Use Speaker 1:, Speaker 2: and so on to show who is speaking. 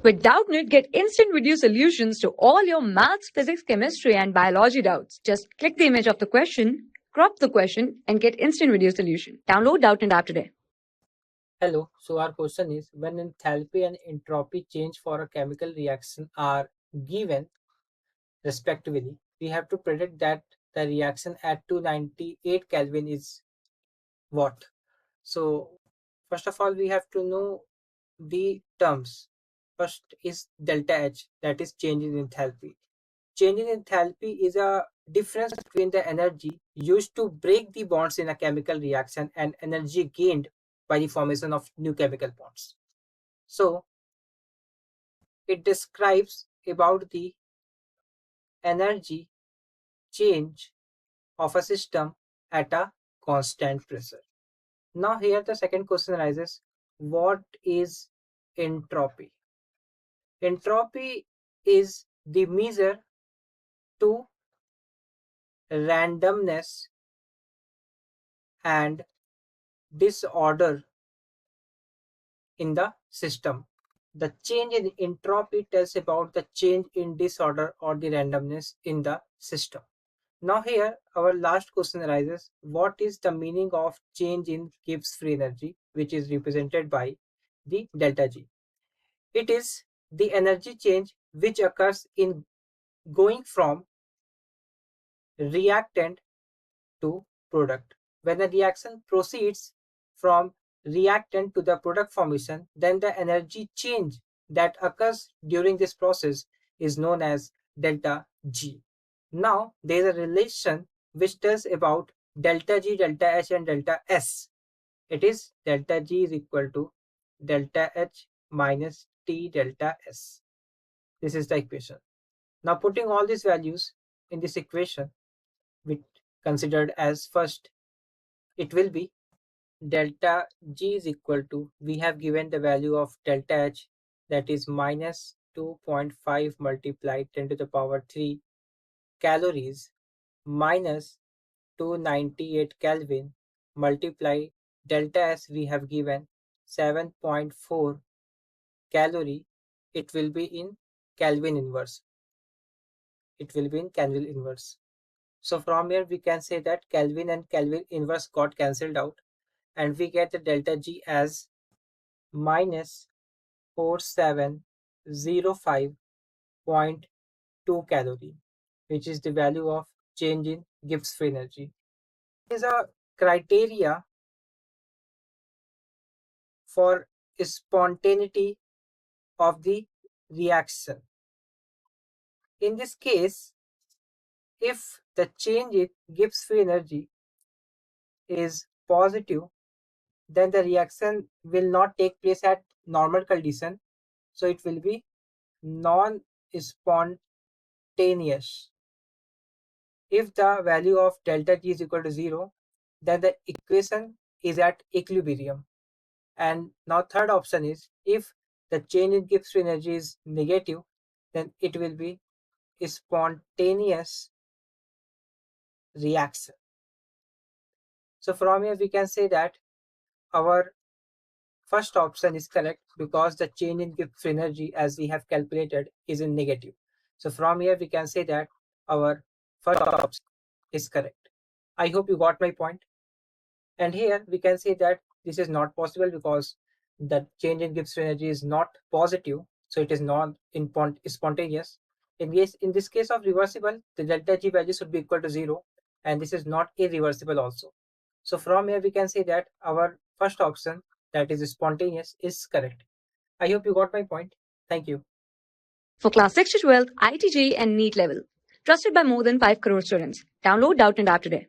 Speaker 1: With Doubtnut, get instant video solutions to all your maths, physics, chemistry, and biology doubts. Just click the image of the question, crop the question, and get instant video solution. Download Doubtnut app today.
Speaker 2: Hello, so our question is when enthalpy and entropy change for a chemical reaction are given respectively, we have to predict that the reaction at 298 Kelvin is what? So, first of all, we have to know the terms. First is delta H, that is change in enthalpy. Change in enthalpy is a difference between the energy used to break the bonds in a chemical reaction and energy gained by the formation of new chemical bonds. So, it describes about the energy change of a system at a constant pressure. Now here the second question arises, what is entropy? Entropy is the measure to randomness and disorder in the system. The change in entropy tells about the change in disorder or the randomness in the system. Now here our last question arises, what is the meaning of change in Gibbs free energy, which is represented by the delta G? It is the energy change which occurs in going from reactant to product. When a reaction proceeds from reactant to the product formation, then the energy change that occurs during this process is known as delta G. Now there is a relation which tells about delta G, delta H and delta S. It is delta G is equal to delta H minus T delta S. This is the equation. Now putting all these values in this equation, which considered as first, it will be delta G is equal to, we have given the value of delta H, that is minus 2.5 multiplied 10 to the power 3 calories minus 298 Kelvin multiply delta S, we have given 7.4 calorie. It will be in Kelvin inverse. It will be in Kelvin inverse. So from here we can say that Kelvin and Kelvin inverse got cancelled out and we get the delta G as minus 4705.2 calorie, which is the value of change in Gibbs free energy. It is a criteria for spontaneity of the reaction. In this case, if the change in Gibbs free energy is positive, then the reaction will not take place at normal condition, so it will be non-spontaneous. If the value of delta G is equal to 0, then the equation is at equilibrium. And now third option is, if the change in Gibbs free energy is negative, then it will be a spontaneous reaction. So from here we can say that our first option is correct because the change in Gibbs free energy as we have calculated is in negative. So from here we can say that our first option is correct. I hope you got my point. And here we can say that this is not possible because the change in Gibbs free energy is not positive, so it is not spontaneous. In this case of reversible, the delta G value should be equal to 0, and this is not irreversible also. So from here we can say that our first option, that is spontaneous, is correct. I hope you got my point. Thank you.
Speaker 1: For class 6 to 12, IIT JEE and NEET level. Trusted by more than 5 crore students. Download Doubtnut app today.